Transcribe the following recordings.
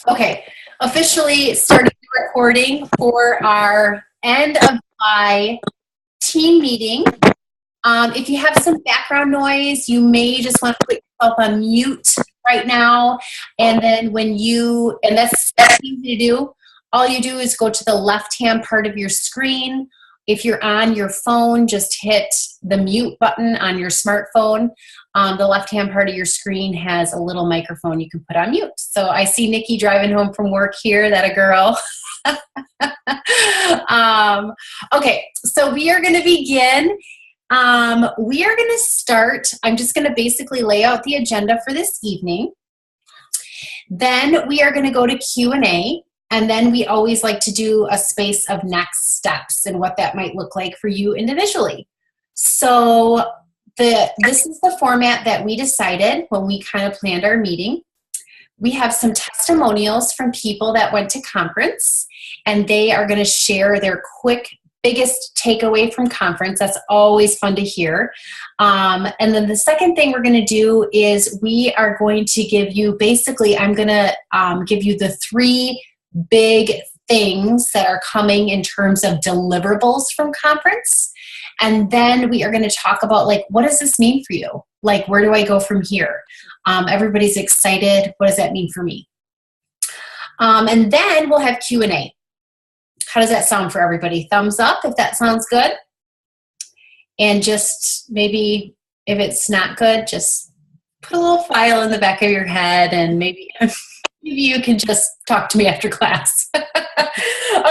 Okay, officially starting the recording for our end of July team meeting. If you have some background noise, you may just want to put yourself on mute right now. And then and that's easy to do. All you do is go to the left-hand part of your screen. If you're on your phone, just hit the mute button on your smartphone. The left-hand part of your screen has a little microphone you can put on mute. So I see Nikki driving home from work here. That a girl. Okay, so we are going to begin. We are going to start. I'm just going to basically lay out the agenda for this evening. Then we are going to go to Q&A. And then we always like to do a space of next steps and what that might look like for you individually. So this is the format that we decided when we kind of planned our meeting. We have some testimonials from people that went to conference, and they are going to share their quick, biggest takeaway from conference. That's always fun to hear. And then the second thing we're going to do is we are going to give you, basically, I'm going to give you the 3 big things that are coming in terms of deliverables from conference. And then we are going to talk about, like, what does this mean for you? Like, where do I go from here? Everybody's excited. What does that mean for me? And then we'll have Q&A. How does that sound for everybody? Thumbs up if that sounds good. And just maybe if it's not good, just put a little file in the back of your head, and maybe you can just talk to me after class.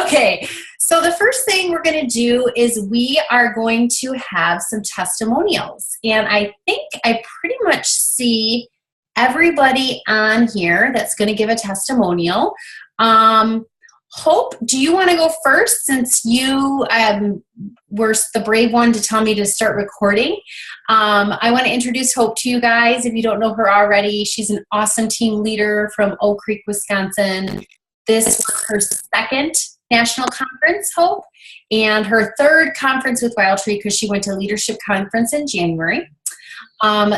Okay, so the first thing we're going to do is we are going to have some testimonials. And I think I pretty much see everybody on here that's going to give a testimonial. Hope, do you want to go first, since you were the brave one to tell me to start recording? I want to introduce Hope to you guys. If you don't know her already, she's an awesome team leader from Oak Creek, Wisconsin. This was her second national conference, Hope, and her third conference with Wild Tree, because she went to Leadership Conference in January.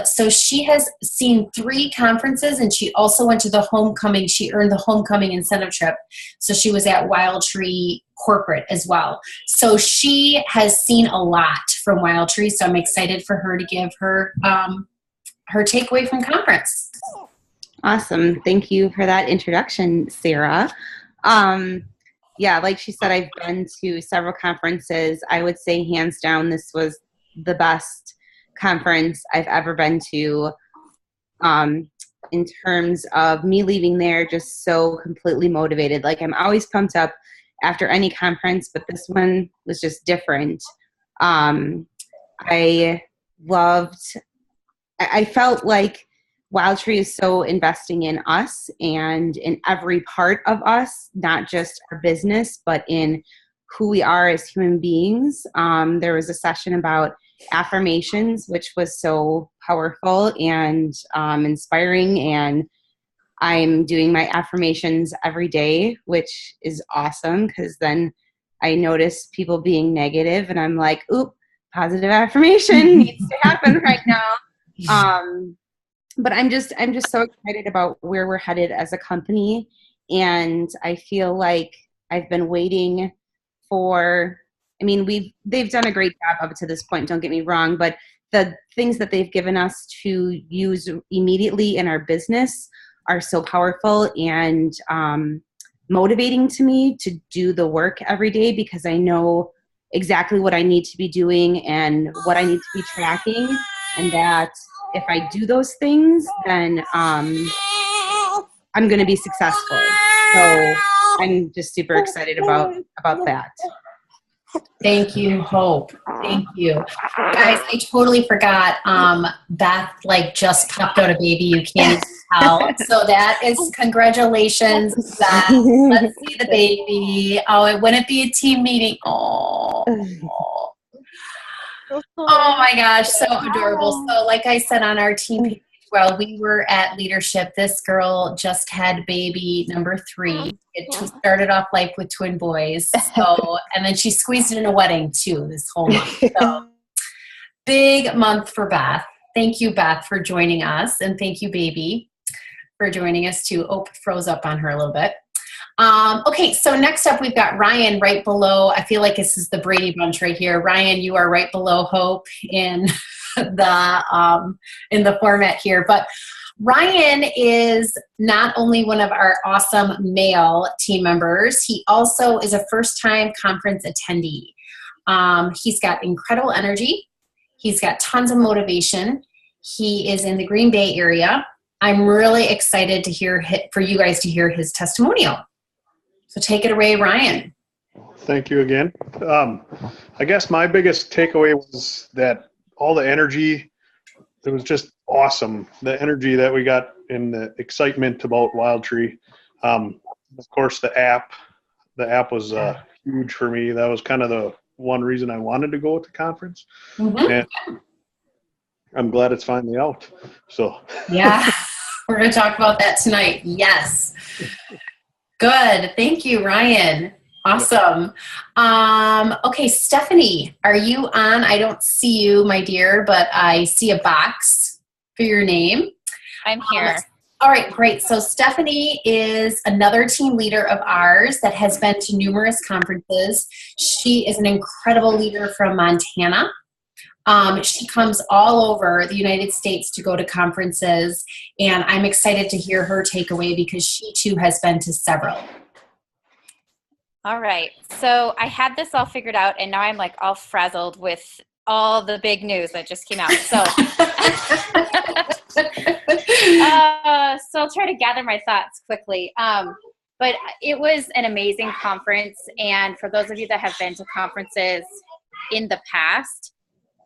So she has seen 3 conferences, and she also went to the homecoming. She earned the homecoming incentive trip. So she was at Wild Tree corporate as well. So she has seen a lot from Wild Tree. So I'm excited for her to give her, her takeaway from conference. Awesome. Thank you for that introduction, Sarah. Yeah, like she said, I've been to several conferences. I would say hands down, this was the best conference I've ever been to, in terms of me leaving there just so completely motivated. Like, I'm always pumped up after any conference, but this one was just different. I felt like Wild Tree is so investing in us and in every part of us, not just our business, but in who we are as human beings. There was a session about affirmations, which was so powerful and inspiring, and I'm doing my affirmations every day, which is awesome, because then I notice people being negative and I'm like, oop, positive affirmation needs to happen right now. But I'm just so excited about where we're headed as a company, and I feel like I've been waiting for, I mean, they've done a great job up to this point, don't get me wrong, but the things that they've given us to use immediately in our business are so powerful and motivating to me to do the work every day, because I know exactly what I need to be doing and what I need to be tracking, and that if I do those things, then I'm going to be successful. So I'm just super excited about that. Thank you, Hope. Thank you. Guys, I totally forgot. Beth, like, just popped out a baby. You can't even tell. So that is congratulations, Beth. Let's see the baby. Oh, it wouldn't be a team meeting. Oh. Oh my gosh, so adorable. So like I said on our team page, while we were at leadership, this girl just had baby number 3. It started off life with twin boys. So, and then she squeezed it in a wedding too this whole month. So big month for Beth. Thank you, Beth, for joining us. And thank you, baby. for joining us too. Oh, froze up on her a little bit. Okay, so next up we've got Ryan right below. I feel like this is the Brady Bunch right here. Ryan, you are right below Hope in the format here. But Ryan is not only one of our awesome male team members, he also is a first-time conference attendee. He's got incredible energy. He's got tons of motivation. He is in the Green Bay area. I'm really excited to hear for you guys to hear his testimonial. So take it away, Ryan. Thank you again. I guess my biggest takeaway was that all the energy, it was just awesome. The energy that we got and the excitement about Wild Tree. Of course, the app was huge for me. That was kind of the one reason I wanted to go at the conference. Mm-hmm. And I'm glad it's finally out. So yeah, we're going to talk about that tonight. Yes. Good. Thank you, Ryan. Awesome. Okay, Stephanie, are you on? I don't see you, my dear, but I see a box for your name. I'm here. All right, great. So Stephanie is another team leader of ours that has been to numerous conferences. She is an incredible leader from Montana. She comes all over the United States to go to conferences, and I'm excited to hear her takeaway because she too has been to several. All right. So I had this all figured out, and now I'm like all frazzled with all the big news that just came out. So, so I'll try to gather my thoughts quickly. But it was an amazing conference, and for those of you that have been to conferences in the past,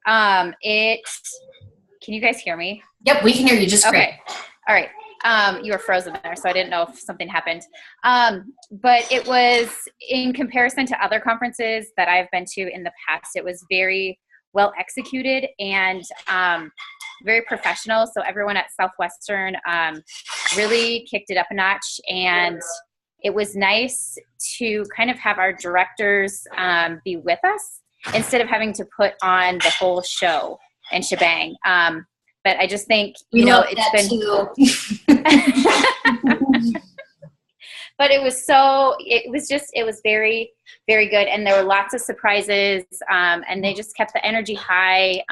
can you guys hear me? Yep, we can hear you just great. Okay. All right. You were frozen there, so I didn't know if something happened. But it was, in comparison to other conferences that I've been to in the past, it was very well executed and very professional. So everyone at Southwestern really kicked it up a notch, and it was nice to kind of have our directors be with us instead of having to put on the whole show and shebang. But I just think, it's been, but it was very, very good. And there were lots of surprises, and they just kept the energy high.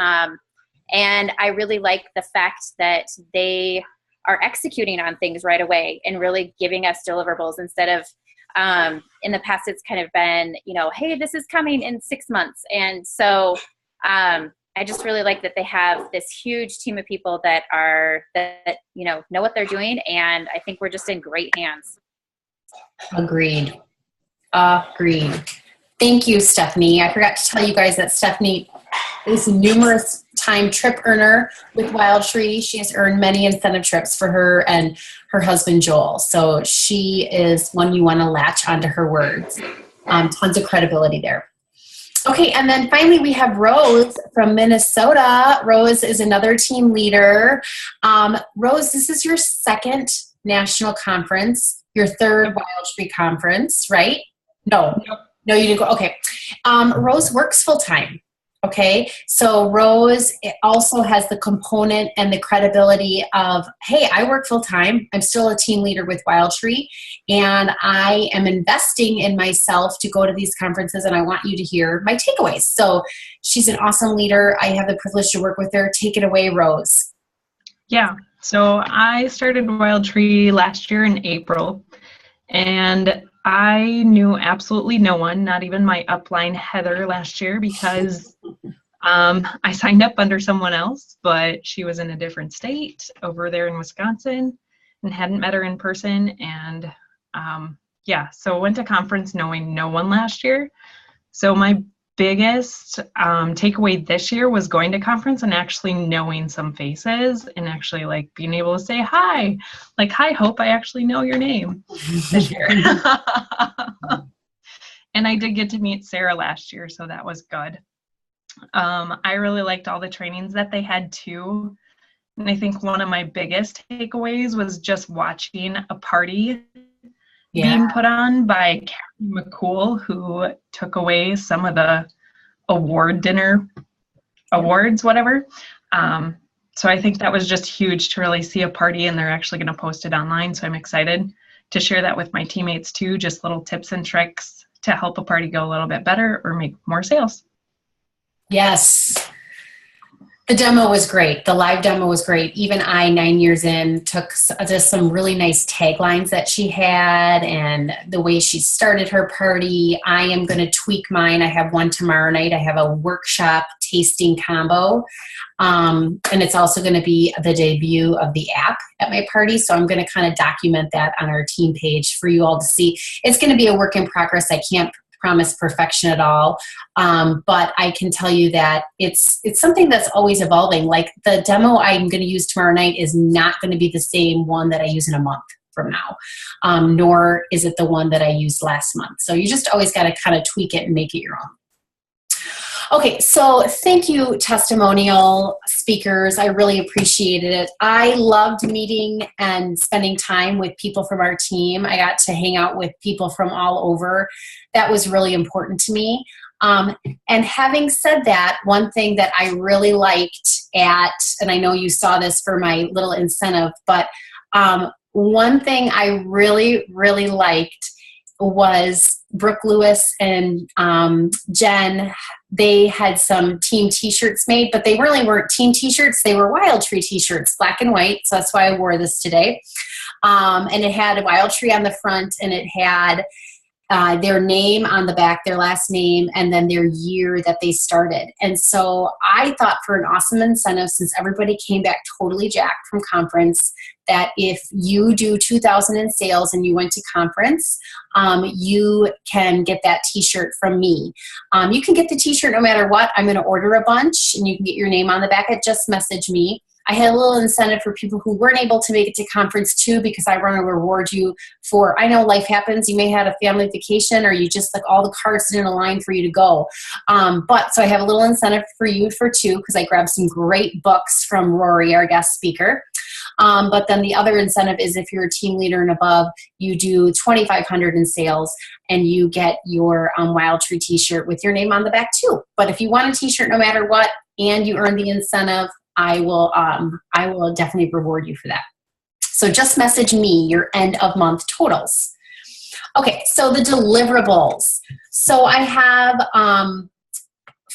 And I really like the fact that they are executing on things right away and really giving us deliverables instead of, in the past, it's kind of been, hey, this is coming in 6 months. And so, I just really like that they have this huge team of people that know what they're doing. And I think we're just in great hands. Agreed. Thank you, Stephanie. I forgot to tell you guys that Stephanie is a numerous time trip earner with Wild Tree. She has earned many incentive trips for her and her husband, Joel. So she is one you want to latch onto her words. Tons of credibility there. Okay, and then finally we have Rose from Minnesota. Rose is another team leader. Rose, this is your second national conference, your third Wild Tree conference, right? No, you didn't go. Okay. Rose works full-time. Okay, so Rose also has the component and the credibility of, hey, I work full-time. I'm still a team leader with Wild Tree, and I am investing in myself to go to these conferences, and I want you to hear my takeaways. So she's an awesome leader. I have the privilege to work with her. Take it away, Rose. Yeah, so I started Wild Tree last year in April, and I knew absolutely no one, not even my upline Heather last year, because I signed up under someone else, but she was in a different state over there in Wisconsin and hadn't met her in person. And so went to conference knowing no one last year. So my biggest takeaway this year was going to conference and actually knowing some faces and actually like being able to say hi, like, hi, Hope, I actually know your name this year. And I did get to meet Sarah last year, so that was good. I really liked all the trainings that they had too. And I think one of my biggest takeaways was just watching a party being put on by Kathy McCool, who took away some of the award dinner awards, whatever. So I think that was just huge to really see a party, and they're actually going to post it online. So I'm excited to share that with my teammates too, just little tips and tricks to help a party go a little bit better or make more sales. Yes. The demo was great. The live demo was great. Even I, 9 years in, took just some really nice taglines that she had and the way she started her party. I am going to tweak mine. I have one tomorrow night. I have a workshop tasting combo. And it's also going to be the debut of the app at my party. So I'm going to kind of document that on our team page for you all to see. It's going to be a work in progress. I can't promise perfection at all. But I can tell you that it's something that's always evolving. Like the demo I'm going to use tomorrow night is not going to be the same one that I use in a month from now, nor is it the one that I used last month. So you just always got to kind of tweak it and make it your own. Okay, so thank you, testimonial speakers. I really appreciated it. I loved meeting and spending time with people from our team. I got to hang out with people from all over. That was really important to me. And having said that, one thing that I really liked and I know you saw this for my little incentive, but one thing I really, really liked was Brooke Lewis and Jen. They had some team t-shirts made, but they really weren't team t-shirts. They were Wild Tree t-shirts, black and white. So that's why I wore this today. And it had a Wild Tree on the front, and it had their name on the back, their last name, and then their year that they started. And so I thought for an awesome incentive, since everybody came back totally jacked from conference, that if you do 2,000 in sales and you went to conference, you can get that t-shirt from me. You can get the t-shirt no matter what. I'm going to order a bunch, and you can get your name on the back. Just message me. I had a little incentive for people who weren't able to make it to conference too, because I want to reward you for, I know life happens. You may have a family vacation, or you just like all the cards didn't align for you to go. But so I have a little incentive for you for two, because I grabbed some great books from Rory, our guest speaker. But then the other incentive is if you're a team leader and above, you do 2,500 in sales and you get your Wild Tree t-shirt with your name on the back too. But if you want a t-shirt no matter what, and you earn the incentive, I will definitely reward you for that. So just message me your end of month totals. Okay, so the deliverables. So I have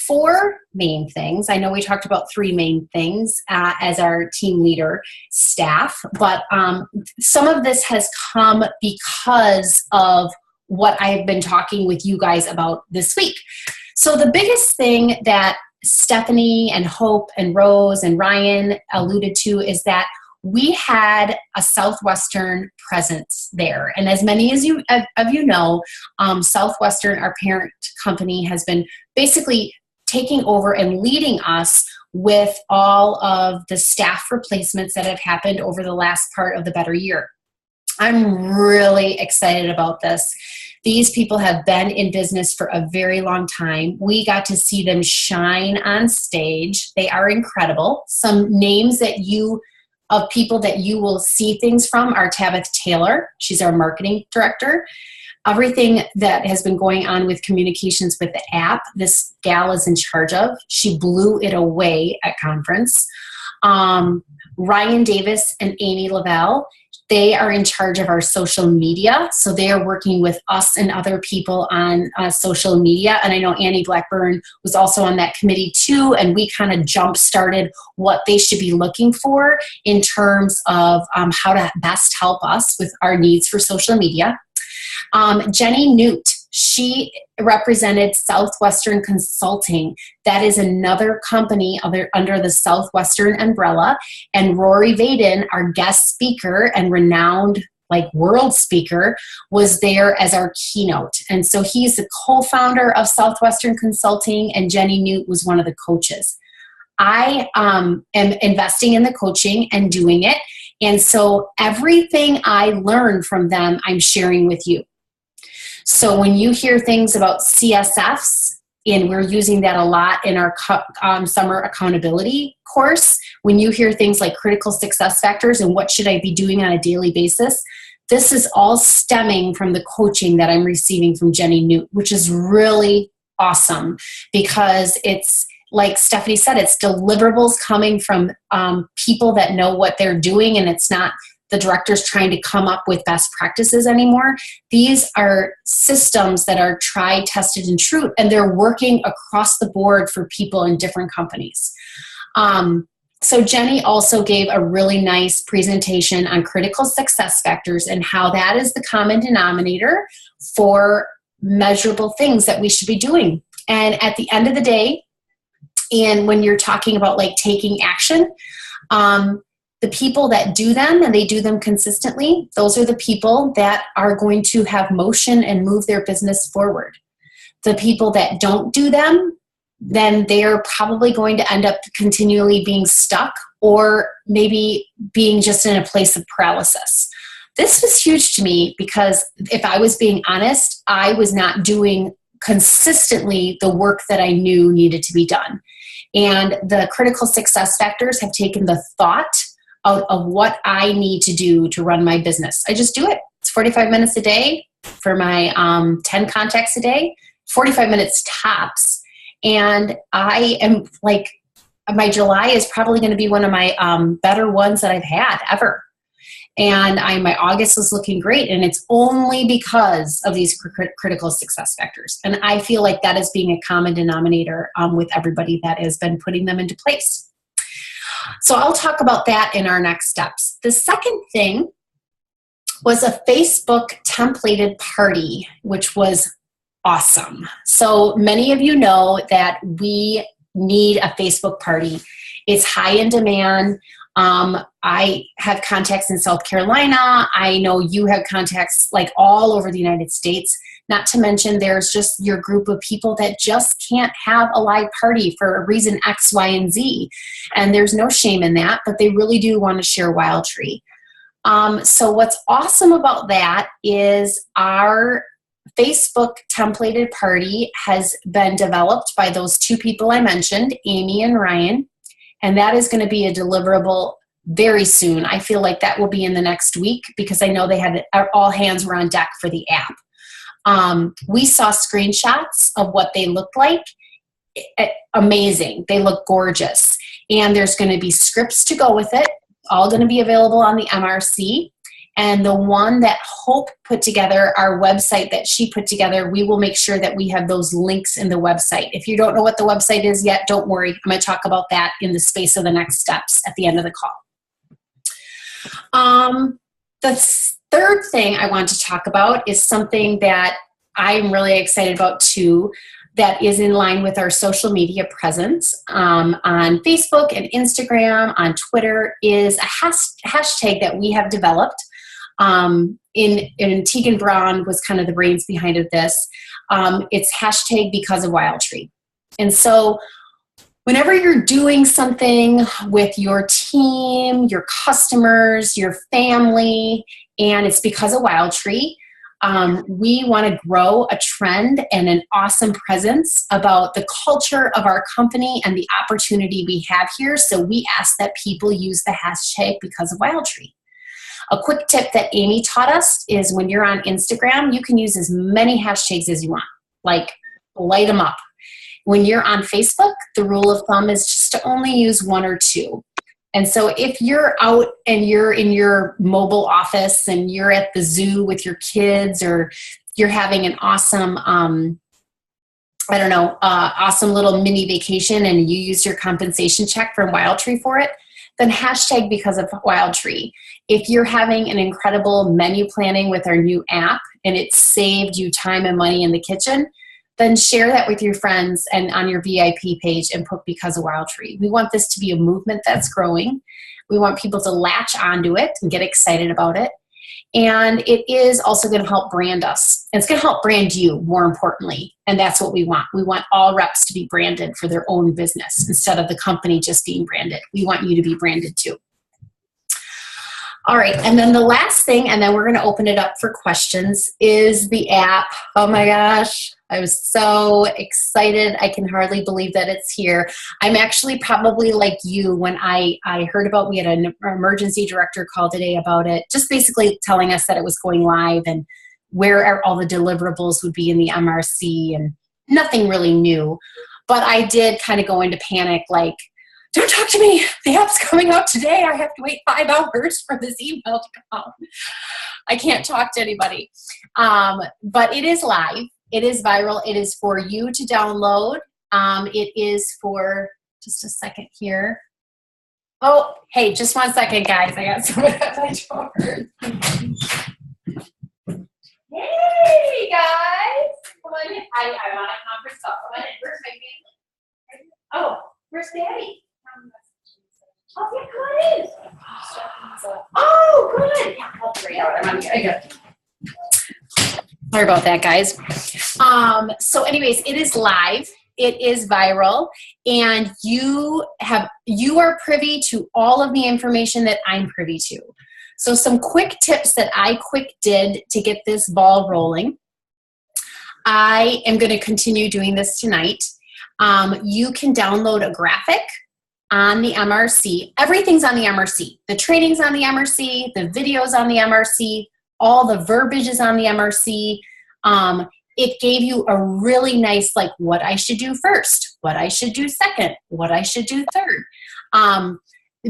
4 main things. I know we talked about 3 main things as our team leader staff, but some of this has come because of what I've been talking with you guys about this week. So the biggest thing that Stephanie and Hope and Rose and Ryan alluded to is that we had a Southwestern presence there. And as many as you know, Southwestern, our parent company, has been basically taking over and leading us with all of the staff replacements that have happened over the last part of the better year. I'm really excited about this. These people have been in business for a very long time. We got to see them shine on stage. They are incredible. Some names of people that you will see things from are Tabitha Taylor. She's our marketing director. Everything that has been going on with communications with the app, this gal is in charge of. She blew it away at conference. Ryan Davis and Amy Lavelle, they are in charge of our social media. So they are working with us and other people on social media. And I know Annie Blackburn was also on that committee too. And we kind of jump-started what they should be looking for in terms of how to best help us with our needs for social media. Jenny Newt, she represented Southwestern Consulting. That is another company under the Southwestern umbrella. And Rory Vaden, our guest speaker and renowned world speaker, was there as our keynote. And so he's the co-founder of Southwestern Consulting, and Jenny Newt was one of the coaches. I am investing in the coaching and doing it. And so everything I learned from them, I'm sharing with you. So when you hear things about CSFs, and we're using that a lot in our summer accountability course, when you hear things like critical success factors and what should I be doing on a daily basis, this is all stemming from the coaching that I'm receiving from Jenny Newt, which is really awesome because it's like Stephanie said, it's deliverables coming from people that know what they're doing, and it's not the directors trying to come up with best practices anymore. These are systems that are tried, tested, and true, and they're working across the board for people in different companies. So Jenny also gave a really nice presentation on critical success factors and how that is the common denominator for measurable things that we should be doing. And at the end of the day, and when you're talking about like taking action, the people that do them and they do them consistently, those are the people that are going to have motion and move their business forward. The people that don't do them, then they're probably going to end up continually being stuck or maybe being just in a place of paralysis. This was huge to me because if I was being honest, I was not doing consistently the work that I knew needed to be done. And the critical success factors have taken the thought out of what I need to do to run my business. I just do it. It's 45 minutes a day for my 10 contacts a day, 45 minutes tops. And I am like, my July is probably going to be one of my better ones that I've had ever. And my August is looking great. And it's only because of these critical success factors. And I feel like that is being a common denominator with everybody that has been putting them into place. So I'll talk about that in our next steps. The second thing was a Facebook templated party, which was awesome. So many of you know that we need a Facebook party. It's high in demand. I have contacts in South Carolina. I know you have contacts like all over the United States. Not to mention there's just your group of people that just can't have a live party for a reason X, Y, and Z. And there's no shame in that, but they really do want to share WildTree. So what's awesome about that is our Facebook templated party has been developed by those two people I mentioned, Amy and Ryan, and that is going to be a deliverable very soon. I feel like that will be in the next week because I know they had all hands were on deck for the app. We saw screenshots of what they looked like. Amazing. They look gorgeous. And there's going to be scripts to go with it, all going to be available on the MRC. And the one that Hope put together, our website that she put together, we will make sure that we have those links in the website. If you don't know what the website is yet, don't worry. I'm going to talk about that in the space of the next steps at the end of the call. The third thing I want to talk about is something that I'm really excited about too, that is in line with our social media presence on Facebook and Instagram, on Twitter, is a hashtag that we have developed. Tegan Braun was kind of the brains behind this. It's hashtag because of WildTree. And so whenever you're doing something with your team, your customers, your family, and it's because of WildTree, we want to grow a trend and an awesome presence about the culture of our company and the opportunity we have here. So we ask that people use the hashtag because of WildTree. A quick tip that Amy taught us is when you're on Instagram, you can use as many hashtags as you want, like light them up. When you're on Facebook, the rule of thumb is just to only use one or two. And so if you're out and you're in your mobile office and you're at the zoo with your kids, or you're having an awesome, awesome little mini vacation and you use your compensation check from WildTree for it, then hashtag because of WildTree. If you're having an incredible menu planning with our new app and it saved you time and money in the kitchen, then share that with your friends and on your VIP page and put because of WildTree. We want this to be a movement that's growing. We want people to latch onto it and get excited about it. And it is also going to help brand us. And it's going to help brand you, more importantly. And that's what we want. We want all reps to be branded for their own business instead of the company just being branded. We want you to be branded too. All right, and then the last thing, and then we're going to open it up for questions, is the app. Oh my gosh, I was so excited. I can hardly believe that it's here. I'm actually probably like you when I heard about, we had an emergency director call today about it, just basically telling us that it was going live and where all the deliverables would be in the MRC, and nothing really new. But I did kind of go into panic, like, don't talk to me. The app's coming out today. I have to wait 5 hours for this email to come out. I can't talk to anybody. But it is live. It is viral. It is for you to download. It is for, just a second here. Oh, hey, just 1 second, guys. I got someone at my door. Hey, guys. Come on in. I'm on a conference call. Come on in. Where's my family? Oh, where's Daddy? Oh, yeah, come on in. Oh, good. Yeah, I'll be right out. I'm on here. I got it. Sorry about that, guys. So anyways, it is live. It is viral, and you are privy to all of the information that I'm privy to. So some quick tips that I did to get this ball rolling. I am going to continue doing this tonight. You can download a graphic on the MRC. Everything's on the MRC. The training's on the MRC, the video's on the MRC, all the verbiage is on the MRC. It gave you a really nice, like, what I should do first, what I should do second, what I should do third.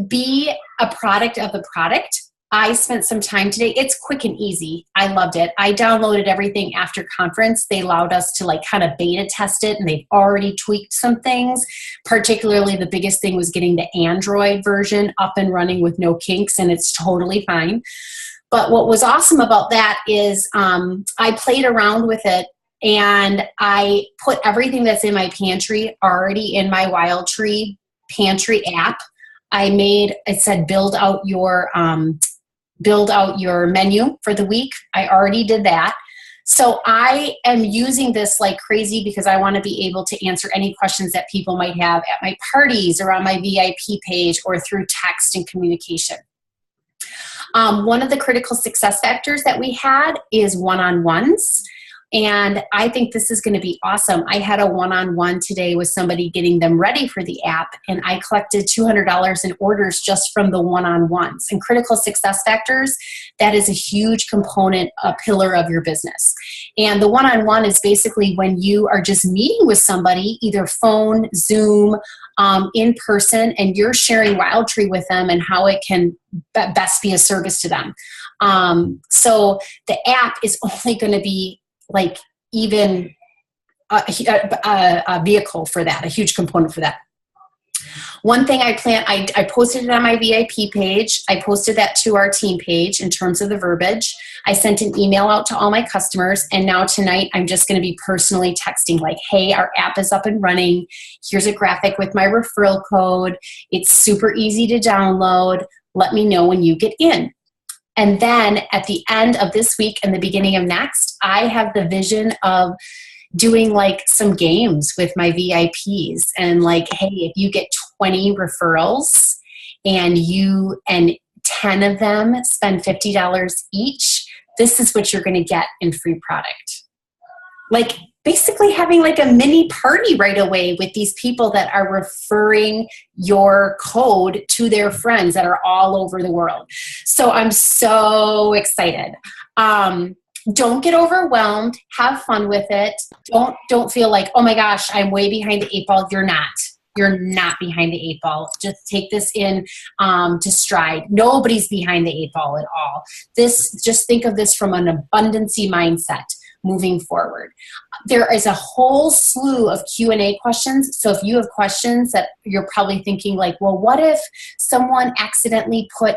Be a product of the product. I spent some time today. It's quick and easy. I loved it. I downloaded everything after conference. They allowed us to like kind of beta test it, and they've already tweaked some things. Particularly the biggest thing was getting the Android version up and running with no kinks, and it's totally fine. But what was awesome about that is I played around with it, and I put everything that's in my pantry already in my Wild Tree pantry app. It said build out your menu for the week. I already did that. So I am using this like crazy because I want to be able to answer any questions that people might have at my parties or on my VIP page or through text and communication. One of the critical success factors that we had is one-on-ones. And I think this is going to be awesome. I had a one-on-one today with somebody getting them ready for the app, and I collected $200 in orders just from the one-on-ones. And critical success factors, that is a huge component, a pillar of your business. And the one-on-one is basically when you are just meeting with somebody, either phone, Zoom, in person, and you're sharing Wild Tree with them and how it can best be a service to them. So the app is only going to be like even a vehicle for that, a huge component for that. One thing I posted it on my VIP page. I posted that to our team page in terms of the verbiage. I sent an email out to all my customers, and now tonight I'm just going to be personally texting like, hey, our app is up and running. Here's a graphic with my referral code. It's super easy to download. Let me know when you get in. And then at the end of this week and the beginning of next, I have the vision of doing like some games with my VIPs and like, hey, if you get 20 referrals and 10 of them spend $50 each, this is what you're going to get in free product. Like basically having like a mini party right away with these people that are referring your code to their friends that are all over the world. So I'm so excited. Don't get overwhelmed. Have fun with it. Don't feel like, oh my gosh, I'm way behind the 8 ball. You're not. You're not behind the 8 ball. Just take this in to stride. Nobody's behind the 8 ball at all. Just think of this from an abundancy mindset moving forward. There is a whole slew of Q&A questions. So if you have questions that you're probably thinking like, well, what if someone accidentally put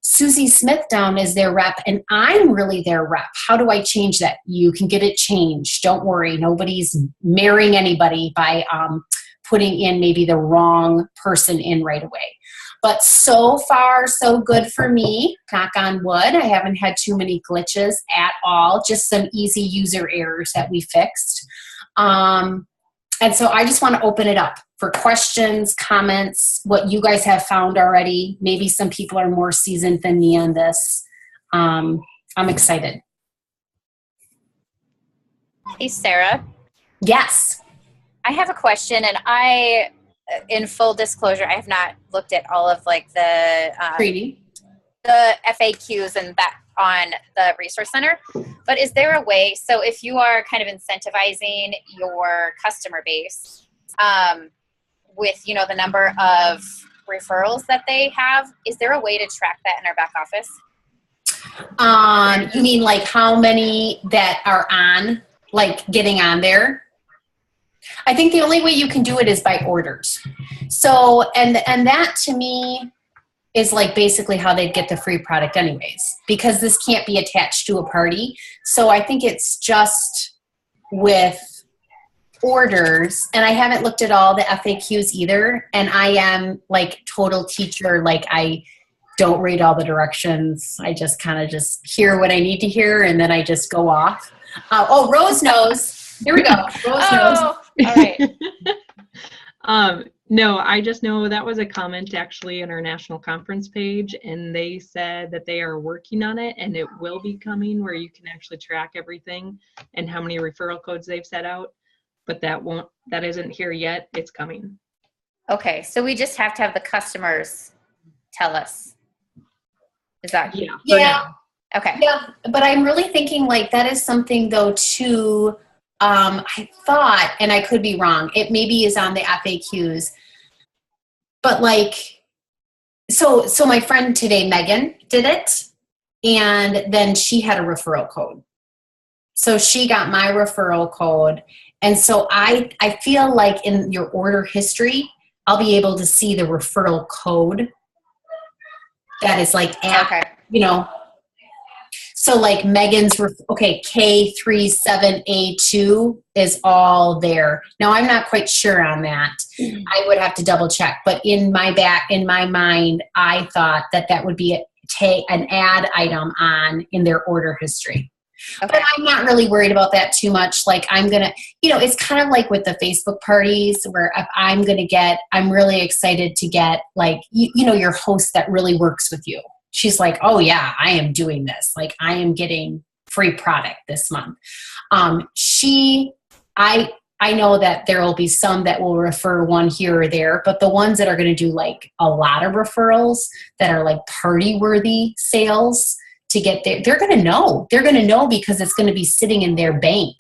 Susie Smith down as their rep and I'm really their rep? How do I change that? You can get it changed. Don't worry. Nobody's marrying anybody by putting in maybe the wrong person in right away. But so far, so good for me. Knock on wood. I haven't had too many glitches at all. Just some easy user errors that we fixed. And so I just want to open it up for questions, comments, what you guys have found already. Maybe some people are more seasoned than me on this. I'm excited. Hey, Sarah. Yes. I have a question, and in full disclosure, I have not looked at all of like the FAQs and that on the Resource Center. But is there a way, so if you are kind of incentivizing your customer base with, you know, the number of referrals that they have, is there a way to track that in our back office? You mean like how many that are on, like getting on there? I think the only way you can do it is by orders. So, and that to me is like basically how they'd get the free product anyways, because this can't be attached to a party. So I think it's just with orders, and I haven't looked at all the FAQs either. And I am like total teacher. Like I don't read all the directions. I just kind of just hear what I need to hear. And then I just go off. Oh, Rose knows. Here we go. Rose knows. All right. No, I just know that was a comment actually in our national conference page, and they said that they are working on it and it will be coming where you can actually track everything and how many referral codes they've set out, but that isn't here yet. It's coming. Okay. So we just have to have the customers tell us. Is that? Yeah. Yeah. Okay. Yeah. But I'm really thinking like that is something though too. I thought, and I could be wrong, it maybe is on the FAQs, but like, so my friend today, Megan, did it, and then she had a referral code. So she got my referral code. And so I feel like in your order history, I'll be able to see the referral code that is like, Okay. you know, so like Megan's, K37A2 is all there. Now I'm not quite sure on that. I would have to double check, but in my mind, I thought that would be an ad item in their order history. Okay. But I'm not really worried about that too much. Like I'm going to, it's kind of like with the Facebook parties where if I'm really excited to get like, your host that really works with you. She's like, oh yeah, I am doing this. Like I am getting free product this month. I know that there will be some that will refer one here or there, but the ones that are going to do like a lot of referrals that are like party worthy sales to get there, they're going to know. They're going to know because it's going to be sitting in their bank.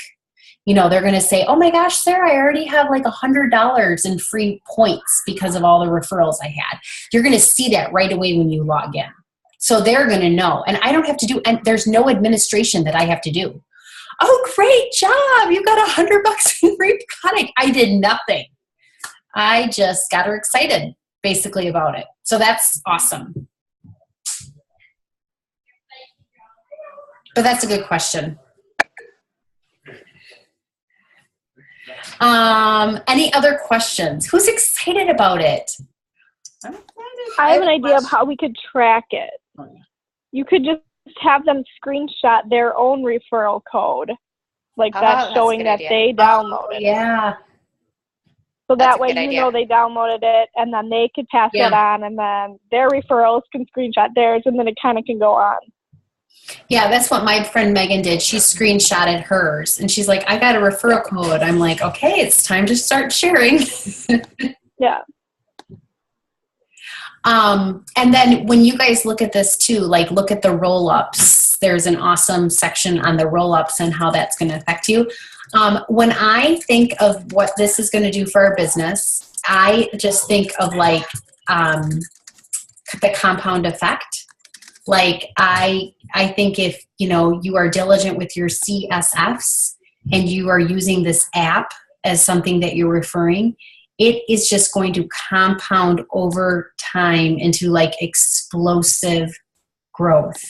They're going to say, oh my gosh, Sarah, I already have like $100 in free points because of all the referrals I had. You're going to see that right away when you log in. So they're going to know. And I don't have to do, and there's no administration that I have to do. Oh, great job. You got $100 in free product. I did nothing. I just got her excited basically about it. So that's awesome. But that's a good question. Any other questions? Who's excited about it? I'm excited. I have an idea of how we could track it. Oh, yeah. You could just have them screenshot their own referral code, like that's showing that they downloaded it. Yeah. So that way they downloaded it, and then they could pass it on, and then their referrals can screenshot theirs, and then it kind of can go on. Yeah, that's what my friend Megan did. She screenshotted hers, and she's like, I got a referral code. I'm like, okay, it's time to start sharing. Yeah. And then when you guys look at this too, like look at the roll-ups. There's an awesome section on the roll-ups and how that's going to affect you. When I think of what this is going to do for our business, I just think of like the compound effect. Like I think if, you are diligent with your CSFs and you are using this app as something that you're referring, it is just going to compound over time into like explosive growth.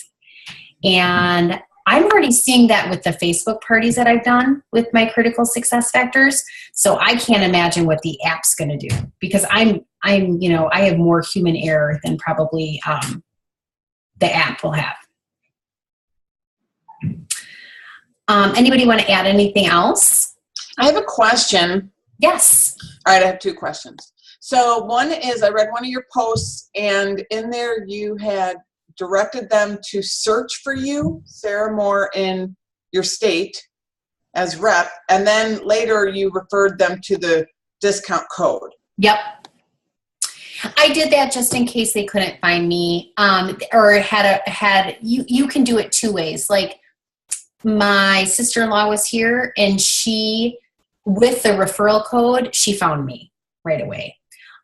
And I'm already seeing that with the Facebook parties that I've done with my critical success factors. So I can't imagine what the app's going to do because I have more human error than probably the app will have. Anybody want to add anything else? I have a question. Yes. All right, I have two questions. So one is I read one of your posts, and in there you had directed them to search for you, Sarah Moore, in your state as rep, and then later you referred them to the discount code. Yep. I did that just in case they couldn't find me, or you can do it two ways. Like my sister-in-law was here, and she, with the referral code, she found me right away.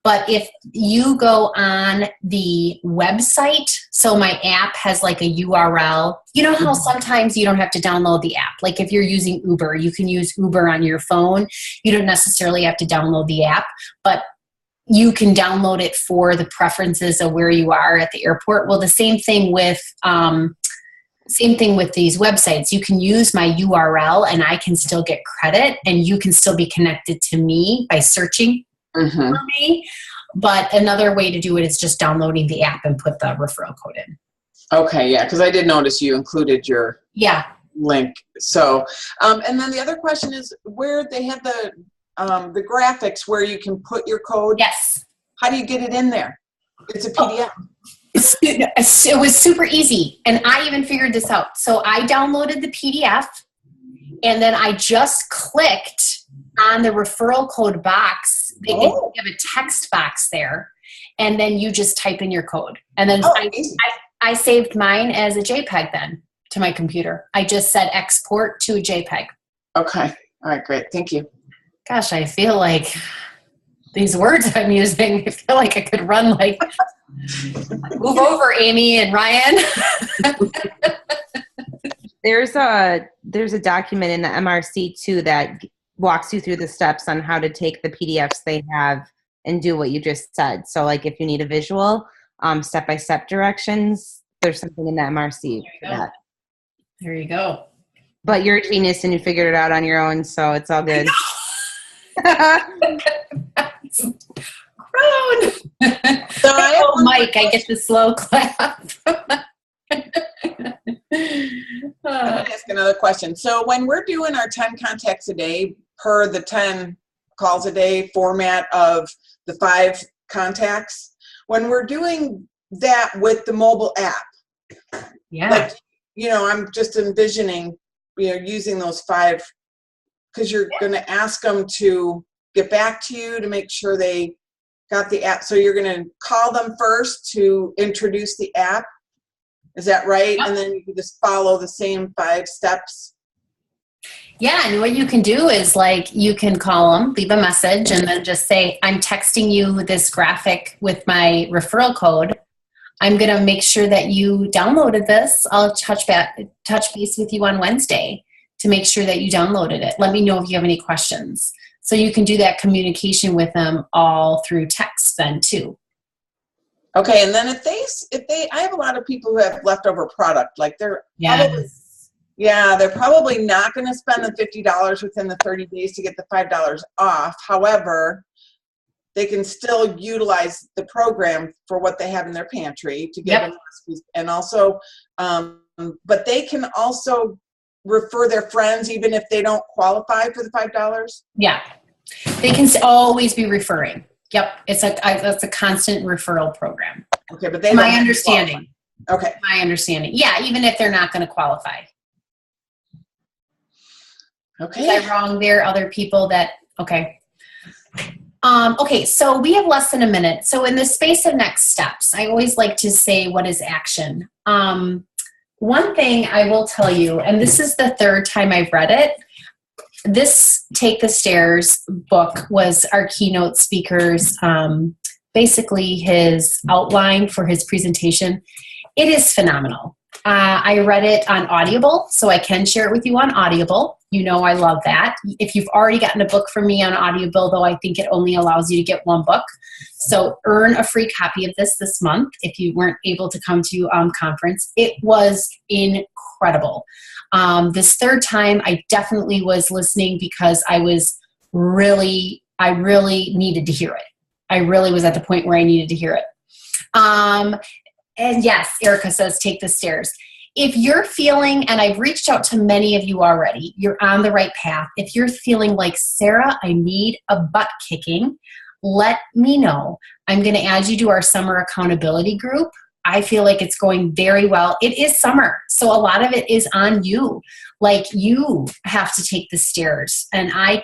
But if you go on the website, so my app has like a URL. You know how sometimes you don't have to download the app? Like if you're using Uber, you can use Uber on your phone. You don't necessarily have to download the app, but you can download it for the preferences of where you are at the airport. Well, the same thing with these websites. You can use my URL and I can still get credit, and you can still be connected to me by searching for me. But another way to do it is just downloading the app and put the referral code in. Okay, yeah, because I did notice you included your link. So, and then the other question is where they have the graphics where you can put your code. Yes. How do you get it in there? It's a PDF. It was super easy, and I even figured this out. So I downloaded the PDF, and then I just clicked on the referral code box. They have a text box there, and then you just type in your code. And then I saved mine as a JPEG then to my computer. I just said export to a JPEG. Okay. All right, great. Thank you. Gosh, I feel like these words I'm using, I feel like I could run like, move over, Amy and Ryan. There's a document in the MRC too that walks you through the steps on how to take the PDFs they have and do what you just said. So like if you need a visual, step-by-step directions, there's something in the MRC for that. There you go. But you're a genius and you figured it out on your own, so it's all good. Grown. So Mike, I get the slow clap. I'm going to ask another question. So when we're doing our 10 contacts a day per the 10 calls a day format of the 5 contacts, when we're doing that with the mobile app, like, I'm just envisioning, using those 5, because you're going to ask them to get back to you to make sure they got the app. So you're going to call them first to introduce the app. Is that right? Yep. And then you can just follow the same 5 steps. Yeah, and what you can do is like you can call them, leave a message, and then just say, I'm texting you this graphic with my referral code. I'm going to make sure that you downloaded this. I'll touch base with you on Wednesday to make sure that you downloaded it. Let me know if you have any questions. So you can do that communication with them all through text then too. Okay, and then if they, I have a lot of people who have leftover product, like they're probably not going to spend the $50 within the 30 days to get the $5 off. However, they can still utilize the program for what they have in their pantry to get them recipes, and also, but they can also refer their friends even if they don't qualify for the $5. Yeah, they can always be referring. Yep, it's a constant referral program. Okay, but they my understanding. Okay, my understanding. Yeah, even if they're not going to qualify. Okay. Was I wrong there? Other people that okay. Okay, so we have less than a minute. So in the space of next steps, I always like to say what is action. One thing I will tell you, and this is the 3rd time I've read it. This Take the Stairs book was our keynote speaker's, basically his outline for his presentation. It is phenomenal. I read it on Audible, so I can share it with you on Audible. You know I love that. If you've already gotten a book from me on Audible, though, I think it only allows you to get 1 book. So earn a free copy of this month if you weren't able to come to conference. It was incredible. This 3rd time, I definitely was listening because I really needed to hear it. I really was at the point where I needed to hear it. And yes, Erica says, take the stairs. If you're feeling, and I've reached out to many of you already, you're on the right path. If you're feeling like, Sarah, I need a butt kicking, let me know. I'm going to add you to our summer accountability group. I feel like it's going very well. It is summer, so a lot of it is on you. Like, you have to take the stairs. And I